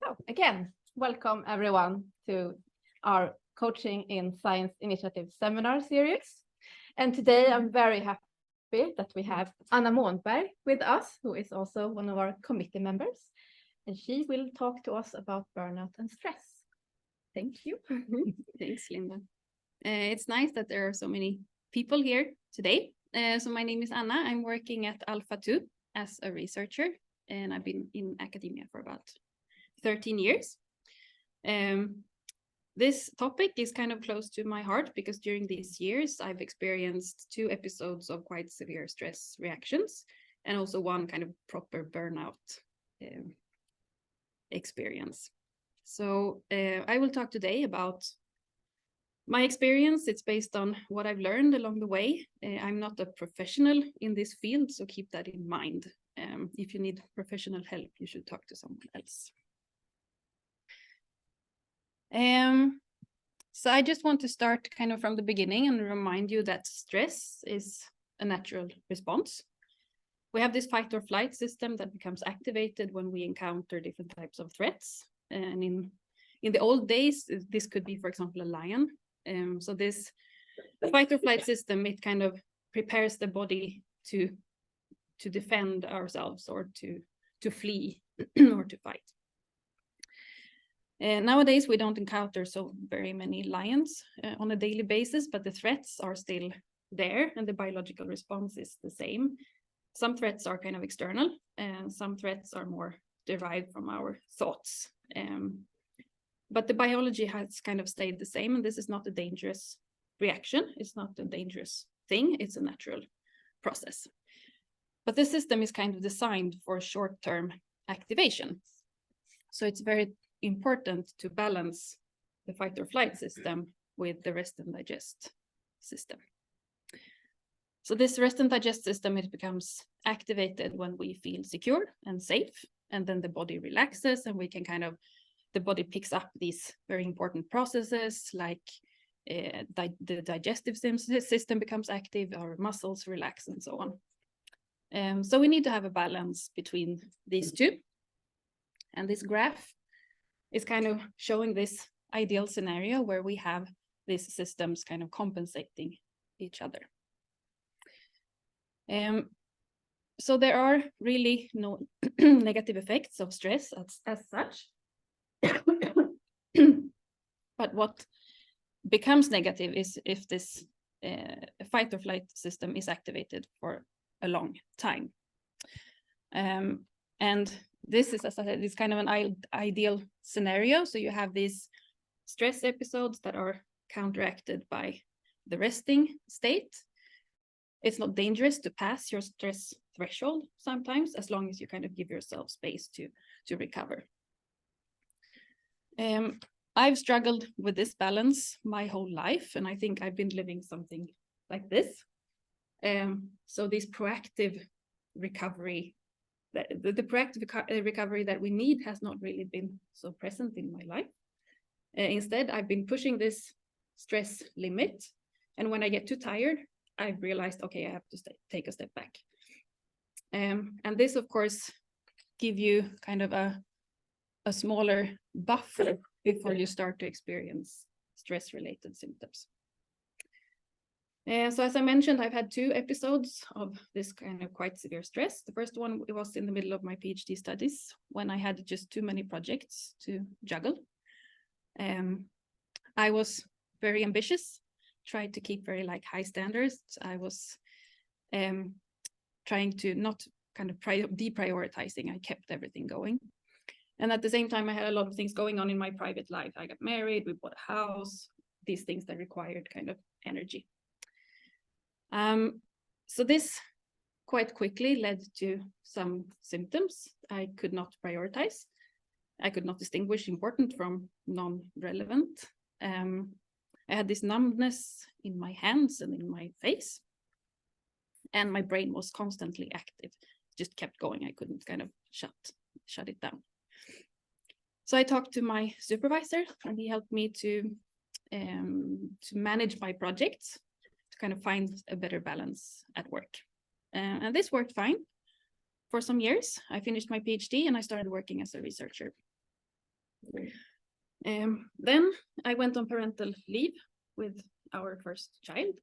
So again, welcome everyone to our Coaching in Science Initiative seminar series. And today I'm very happy that we have Anna Månberg with us, who is also one of our committee members. And she will talk to us about burnout and stress. Thank you. Thanks, Linda. It's nice that there are so many people here today. So my name is Anna. I'm working at Alpha 2 as a researcher, and I've been in academia for about 13 years. This topic is kind of close to my heart because during these years I've experienced 2 episodes of quite severe stress reactions and also one kind of proper burnout experience. So I will talk today about my experience. It's based on what I've learned along the way. I'm not a professional in this field, so keep that in mind. If you need professional help, you should talk to someone else. So I just want to start kind of from the beginning and remind you that stress is a natural response. We have this fight or flight system that becomes activated when we encounter different types of threats. And in the old days, this could be, for example, a lion. So this fight or flight system, it kind of prepares the body to defend ourselves or to flee or to fight. Nowadays, we don't encounter so very many lions on a daily basis, but the threats are still there and the biological response is the same. Some threats are kind of external and some threats are more derived from our thoughts. But the biology has kind of stayed the same, and this is not a dangerous reaction. It's not a dangerous thing. It's a natural process. But the system is kind of designed for short-term activation. So it's very important to balance the fight or flight system with the rest and digest system. So this rest and digest system, it becomes activated when we feel secure and safe, and then the body relaxes and we can kind of, the body picks up these very important processes like the digestive system becomes active, our muscles relax and so on. So we need to have a balance between these two. And this graph is kind of showing this ideal scenario where we have these systems kind of compensating each other. So there are really no negative effects of stress as such. But what becomes negative is if this fight or flight system is activated for a long time. And this is, as I said, is kind of an ideal scenario. So you have these stress episodes that are counteracted by the resting state. It's not dangerous to pass your stress threshold sometimes, as long as you kind of give yourself space to recover. I've struggled with this balance my whole life, and I think I've been living something like this. So this proactive recovery, the proactive recovery that we need has not really been so present in my life. Instead, I've been pushing this stress limit, and when I get too tired, I've realized, okay, I have to take a step back. And this, of course, give you kind of a smaller buffer before you start to experience stress-related symptoms. So as I mentioned, I've had 2 episodes of this kind of quite severe stress. The first one was in the middle of my PhD studies when I had just too many projects to juggle. I was very ambitious, tried to keep very high standards. I was trying to not kind of deprioritizing. I kept everything going. And at the same time, I had a lot of things going on in my private life. I got married, we bought a house, these things that required kind of energy. So this quite quickly led to some symptoms. I could not prioritize. I could not distinguish important from non-relevant. I had this numbness in my hands and in my face. And my brain was constantly active, just kept going. I couldn't kind of shut it down. So I talked to my supervisor, and he helped me to manage my projects, to kind of find a better balance at work. And this worked fine for some years. I finished my PhD and I started working as a researcher. Then I went on parental leave with our first child.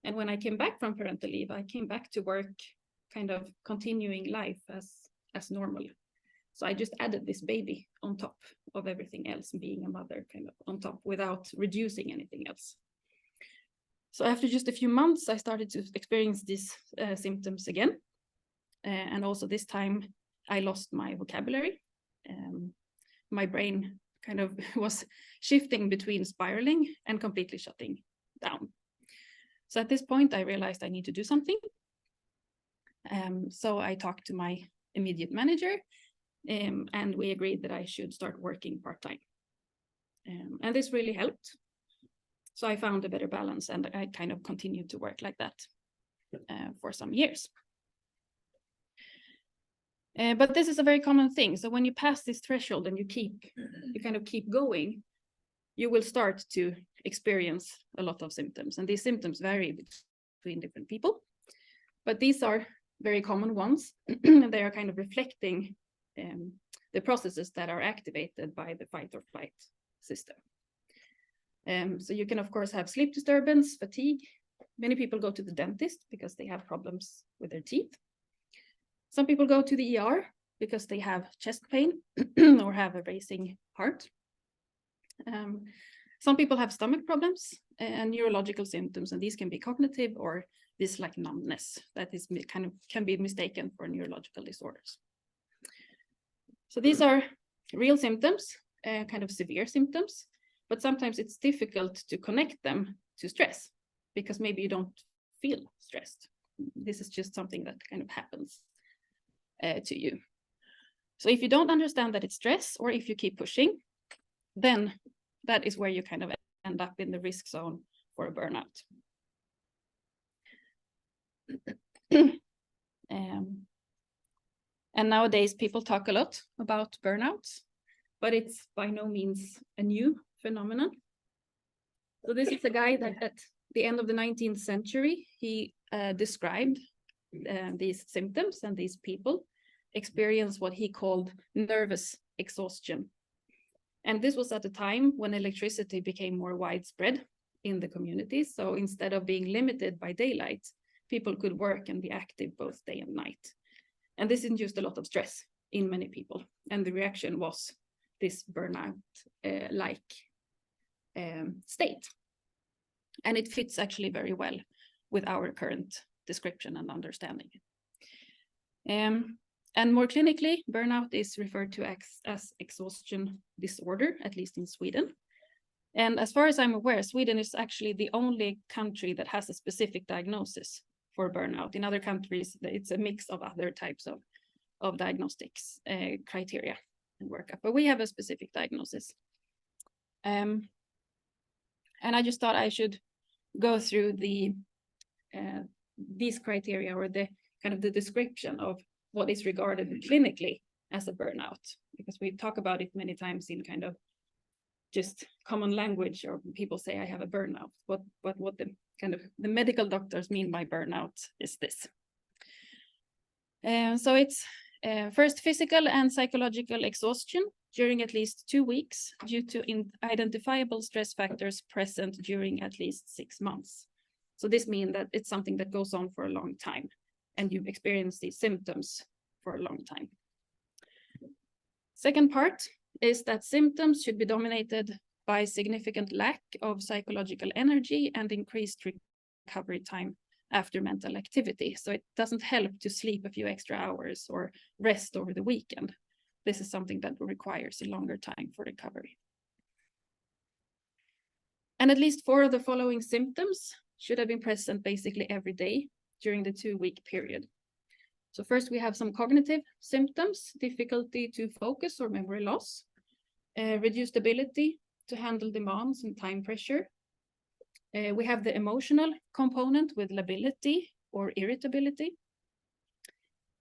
And when I came back from parental leave, I came back to work, kind of continuing life as normal. So I just added this baby on top of everything else, being a mother kind of on top without reducing anything else. So after just a few months, I started to experience these symptoms again. And also this time I lost my vocabulary. My brain kind of was shifting between spiraling and completely shutting down. So at this point, I realized I need to do something. So I talked to my immediate manager, and we agreed that I should start working part-time. And this really helped. So I found a better balance, and I kind of continued to work like that for some years. But this is a very common thing. So when you pass this threshold and you kind of keep going, you will start to experience a lot of symptoms. And these symptoms vary between different people. But these are very common ones. They are kind of reflecting the processes that are activated by the fight or flight system. So you can, of course, have sleep disturbance, fatigue. Many people go to the dentist because they have problems with their teeth. Some people go to the ER because they have chest pain or have a racing heart. Some people have stomach problems and neurological symptoms, and these can be cognitive or this like numbness that is kind of can be mistaken for neurological disorders. So these are real symptoms, kind of severe symptoms, but sometimes it's difficult to connect them to stress because maybe you don't feel stressed. This is just something that kind of happens to you. So if you don't understand that it's stress, or if you keep pushing, then that is where you kind of end up in the risk zone for a burnout. And nowadays people talk a lot about burnout, but it's by no means a new phenomenon. So this is a guy that at the end of the 19th century, he described these symptoms, and these people experience what he called nervous exhaustion. And this was at a time when electricity became more widespread in the communities. So instead of being limited by daylight, people could work and be active both day and night. And this induced a lot of stress in many people. And the reaction was this burnout-like state. And it fits actually very well with our current description and understanding. And more clinically, burnout is referred to as exhaustion disorder, at least in Sweden. And as far as I'm aware, Sweden is actually the only country that has a specific diagnosis for burnout. In other countries, it's a mix of other types of diagnostics criteria and workup, but we have a specific diagnosis. And I just thought I should go through these criteria, or the kind of the description of what is regarded clinically as a burnout, because we talk about it many times in kind of just common language, or people say I have a burnout. What the kind of the medical doctors mean by burnout is this. So it's first physical and psychological exhaustion during at least 2 weeks due to identifiable stress factors present during at least 6 months. So this means that it's something that goes on for a long time, and you experience these symptoms for a long time. Second part is that symptoms should be dominated by significant lack of psychological energy and increased recovery time after mental activity. So it doesn't help to sleep a few extra hours or rest over the weekend. This is something that requires a longer time for recovery. And at least 4 of the following symptoms should have been present basically every day during the 2-week period. So first we have some cognitive symptoms: difficulty to focus or memory loss, reduced ability to handle demands and time pressure. We have the emotional component with lability or irritability.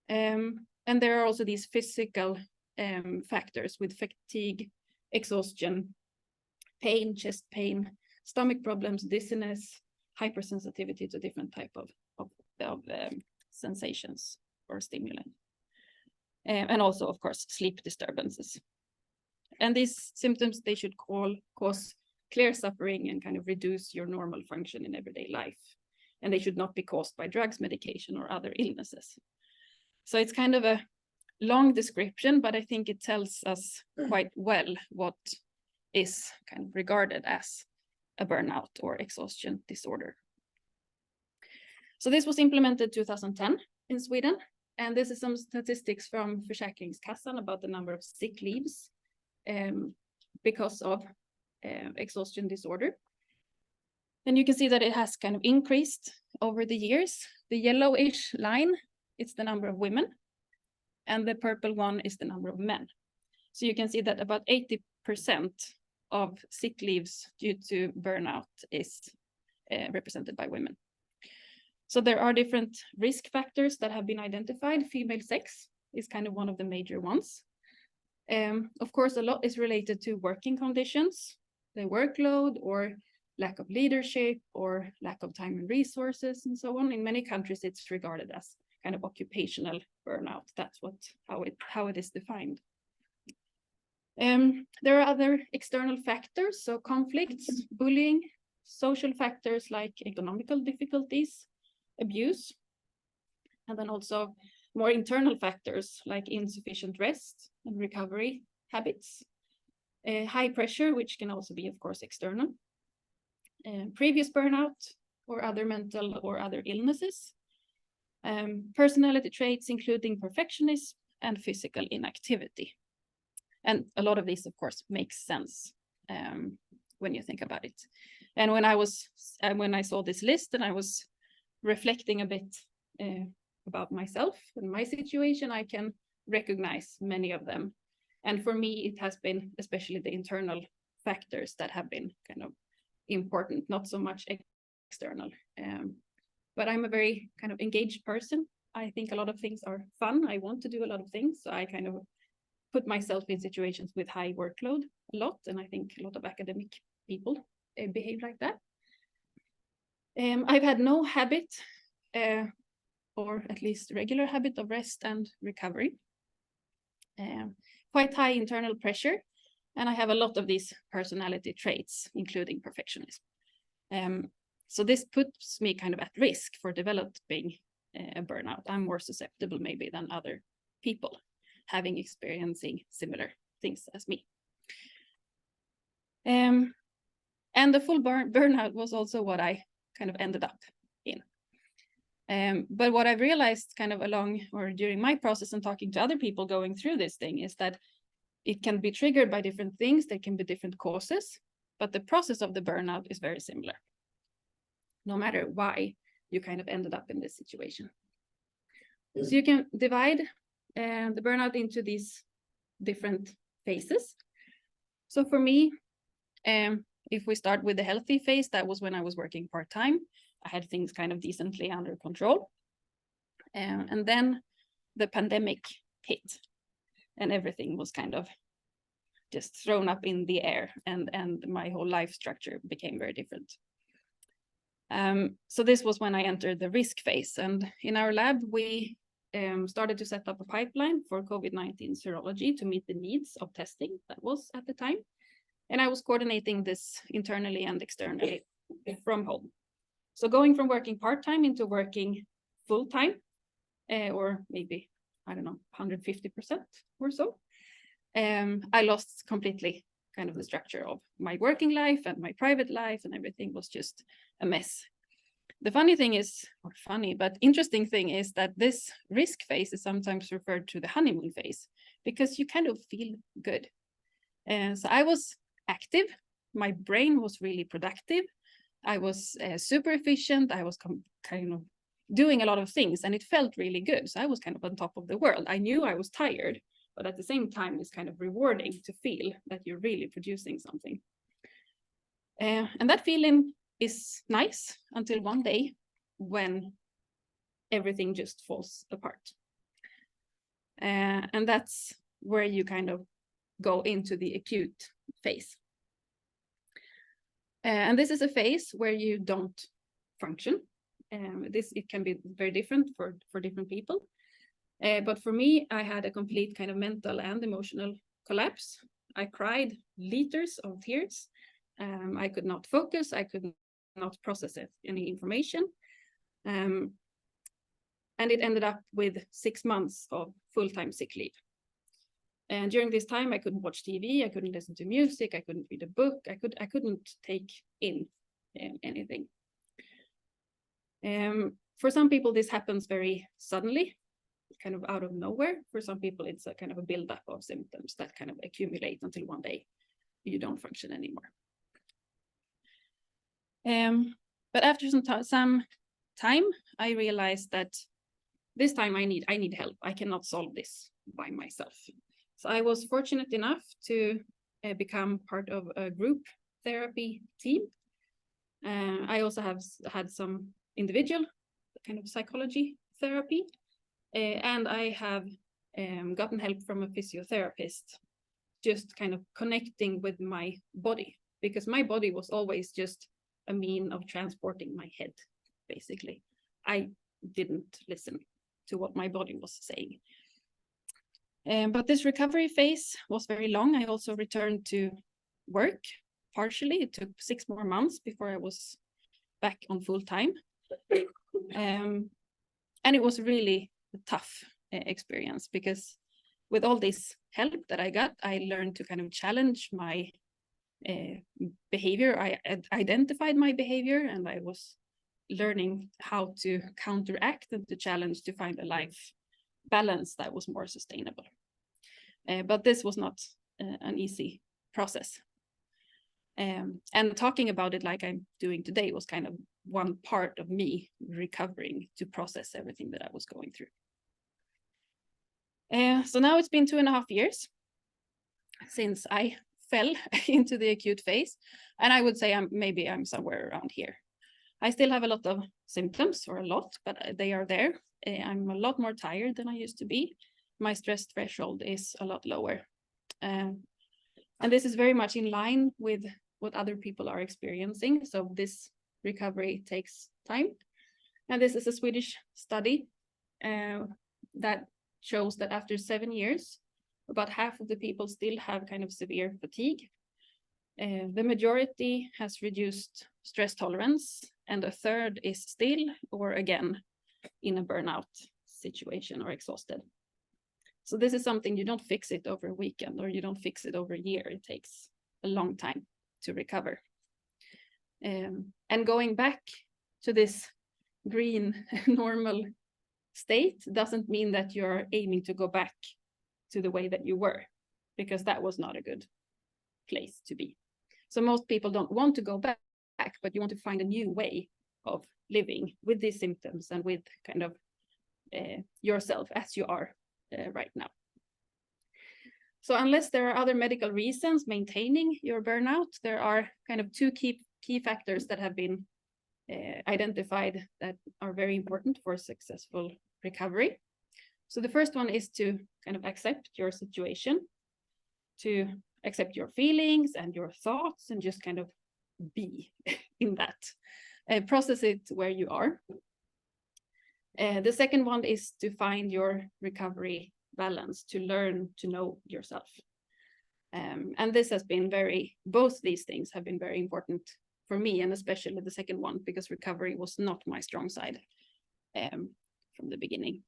And there are also these physical factors with fatigue, exhaustion, pain, chest pain, stomach problems, dizziness, hypersensitivity to different type of sensations or stimulant. And also, of course, sleep disturbances. And these symptoms, they should cause clear suffering and kind of reduce your normal function in everyday life. And they should not be caused by drugs, medication, or other illnesses. So it's kind of a long description, but I think it tells us quite well what is kind of regarded as a burnout or exhaustion disorder. So this was implemented 2010 in Sweden. And this is some statistics from Försäkringskassan about the number of sick leaves because of exhaustion disorder. And you can see that it has kind of increased over the years. The yellowish line, it's the number of women, and the purple one is the number of men. So you can see that about 80% of sick leaves due to burnout is represented by women. So there are different risk factors that have been identified. Female sex is kind of one of the major ones. Of course, a lot is related to working conditions, the workload, or lack of leadership, or lack of time and resources, and so on. In many countries, it's regarded as kind of occupational burnout. That's how it is defined. There are other external factors, so conflicts, bullying, social factors like economical difficulties, abuse, and then also more internal factors like insufficient rest and recovery habits, high pressure, which can also be, of course, external, previous burnout or other mental or other illnesses, personality traits including perfectionism and physical inactivity. And a lot of these, of course, makes sense when you think about it. And when I saw this list and I was reflecting a bit about myself and my situation, I can recognize many of them. And for me, it has been especially the internal factors that have been kind of important, not so much external. But I'm a very kind of engaged person. I think a lot of things are fun. I want to do a lot of things. So I kind of put myself in situations with high workload a lot. And I think a lot of academic people behave like that. I've had no habit, or at least regular habit of rest and recovery. Quite high internal pressure, and I have a lot of these personality traits, including perfectionism. So this puts me kind of at risk for developing a burnout. I'm more susceptible maybe than other people experiencing similar things as me. And the full burnout was also what I kind of ended up in. But what I've realized kind of along or during my process and talking to other people going through this thing is that it can be triggered by different things. There can be different causes, but the process of the burnout is very similar, no matter why you kind of ended up in this situation. So you can divide the burnout into these different phases. So for me, if we start with the healthy phase, that was when I was working part-time. I had things kind of decently under control. And then the pandemic hit and everything was kind of just thrown up in the air, and my whole life structure became very different. So this was when I entered the risk phase. And in our lab, we started to set up a pipeline for COVID-19 serology to meet the needs of testing that was at the time. And I was coordinating this internally and externally from home. So going from working part-time into working full-time, or maybe, I don't know, 150% or so, I lost completely kind of the structure of my working life, and my private life and everything was just a mess. The funny thing is, or funny, but interesting thing is that this risk phase is sometimes referred to the honeymoon phase because you kind of feel good. And so I was active, my brain was really productive, I was super efficient, I was kind of doing a lot of things, and it felt really good. So I was kind of on top of the world. I knew I was tired, but at the same time, it's kind of rewarding to feel that you're really producing something. And that feeling is nice until one day when everything just falls apart. And that's where you kind of go into the acute phase. And this is a phase where you don't function. It can be very different for different people. But for me, I had a complete kind of mental and emotional collapse. I cried liters of tears. I could not focus. I could not process any information. And it ended up with 6 months of full-time sick leave. And during this time, I couldn't watch TV, I couldn't listen to music, I couldn't read a book, I couldn't take in anything. For some people, this happens very suddenly, kind of out of nowhere. For some people, it's a kind of a buildup of symptoms that kind of accumulate until one day you don't function anymore. But after some time, I realized that this time I need help. I cannot solve this by myself. So I was fortunate enough to become part of a group therapy team. I also have had some individual kind of psychology therapy, and I have gotten help from a physiotherapist, just kind of connecting with my body, because my body was always just a mean of transporting my head, basically. I didn't listen to what my body was saying. But this recovery phase was very long. I also returned to work partially. It took 6 more months before I was back on full time. And it was really a tough experience, because with all this help that I got, I learned to kind of challenge my behavior. I identified my behavior, and I was learning how to counteract and to challenge to find a life balance that was more sustainable. But this was not an easy process. And talking about it like I'm doing today was kind of one part of me recovering to process everything that I was going through. So now it's been 2.5 years since I fell into the acute phase, and I would say maybe I'm somewhere around here. I still have a lot of symptoms, or a lot, but they are there. I'm a lot more tired than I used to be. My stress threshold is a lot lower. And this is very much in line with what other people are experiencing. So this recovery takes time. And this is a Swedish study that shows that after 7 years, about half of the people still have kind of severe fatigue. The majority has reduced stress tolerance, and a third is still or again in a burnout situation or exhausted. So this is something you don't fix it over a weekend, or you don't fix it over a year. It takes a long time to recover. And going back to this green normal state doesn't mean that you're aiming to go back to the way that you were, because that was not a good place to be. So most people don't want to go back, but you want to find a new way of living with these symptoms and with kind of yourself as you are right now. So unless there are other medical reasons maintaining your burnout, there are kind of 2 key factors that have been identified that are very important for successful recovery. So the first one is to kind of accept your situation, to accept your feelings and your thoughts, and just kind of be in that, process it where you are. The second one is to find your recovery balance, to learn to know yourself. And this has been both these things have been very important for me, and especially the second one, because recovery was not my strong side from the beginning.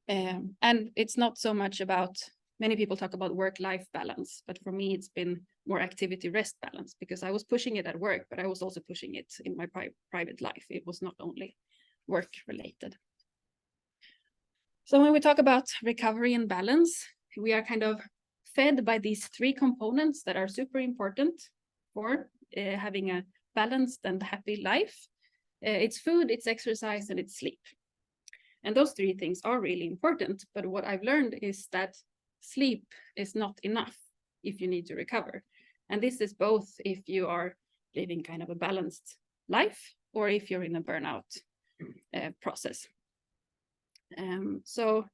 And it's not so much about, many people talk about work-life balance, but for me, it's been more activity-rest balance, because I was pushing it at work, but I was also pushing it in my private life. It was not only work-related. So when we talk about recovery and balance, we are kind of fed by these 3 components that are super important for having a balanced and happy life. It's food, it's exercise, and it's sleep. And those 3 things are really important. But what I've learned is that sleep is not enough if you need to recover. And this is both if you are living kind of a balanced life, or if you're in a burnout process. So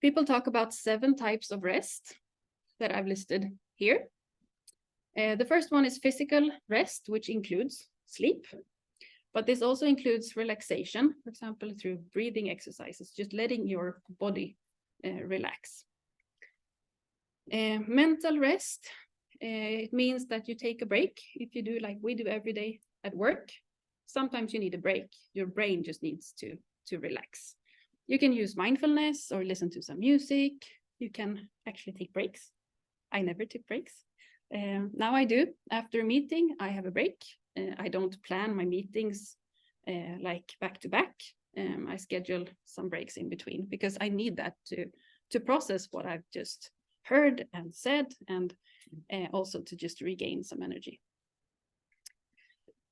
people talk about 7 types of rest that I've listed here. The first one is physical rest, which includes sleep, but this also includes relaxation, for example, through breathing exercises, just letting your body relax. Mental rest, it means that you take a break. If you do like we do every day at work, sometimes you need a break. Your brain just needs to relax. You can use mindfulness or listen to some music. You can actually take breaks. I never took breaks. Now I do. After a meeting, I have a break. I don't plan my meetings like back to back. I schedule some breaks in between because I need that to process what I've just heard and said, and also to just regain some energy.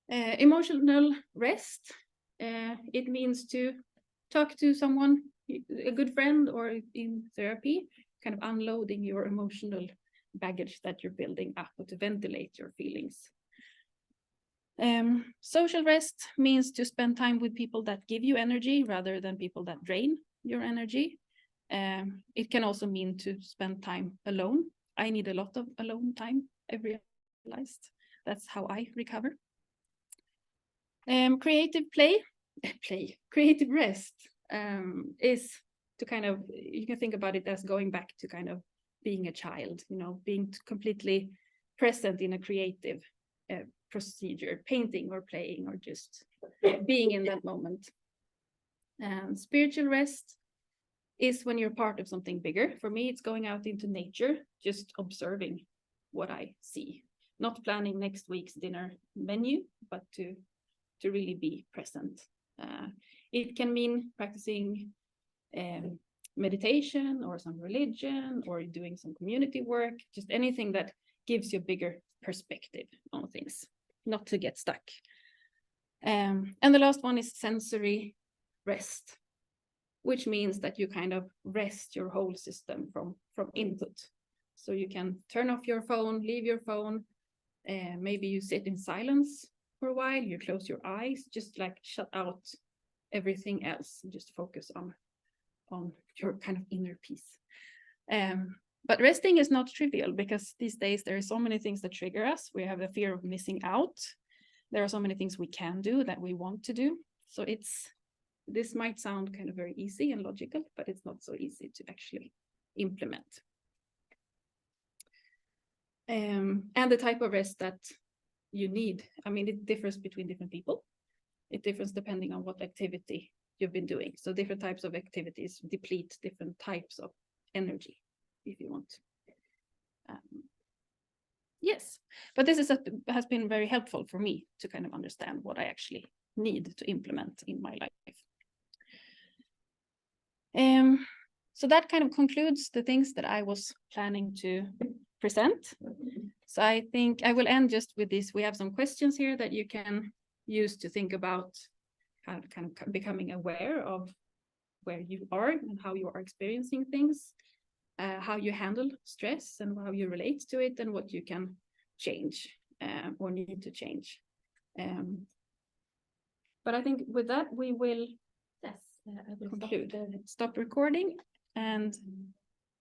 Emotional rest, it means to talk to someone, a good friend or in therapy, kind of unloading your emotional baggage that you're building up, or to ventilate your feelings. Social rest means to spend time with people that give you energy rather than people that drain your energy. It can also mean to spend time alone. I need a lot of alone time, I've realized. That's how I recover. Creative creative rest is to kind of, you can think about it as going back to kind of being a child, you know, being completely present in a creative procedure, painting or playing or just being in that moment. And spiritual rest is when you're part of something bigger. For me, it's going out into nature, just observing what I see, not planning next week's dinner menu, but to really be present. It can mean practicing meditation or some religion or doing some community work, just anything that gives you a bigger perspective on things, not to get stuck. And the last one is sensory rest, which means that you kind of rest your whole system from input. So you can turn off your phone, leave your phone, maybe you sit in silence for a while, you close your eyes, just like shut out everything else and just focus on your kind of inner peace. But resting is not trivial, because these days there are so many things that trigger us. We have a fear of missing out. There are so many things we can do that we want to do. So this might sound kind of very easy and logical, but it's not so easy to actually implement. And the type of rest that you need, I mean, it differs between different people. It differs depending on what activity you've been doing. So different types of activities deplete different types of energy, if you want. Yes, but this has been very helpful for me to kind of understand what I actually need to implement in my life. So that kind of concludes the things that I was planning to present. So I think I will end just with this. We have some questions here that you can use to think about how to kind of becoming aware of where you are and how you are experiencing things, how you handle stress and how you relate to it, and what you can change or need to change. But I think with that, we will Yes, I will conclude. Stop recording and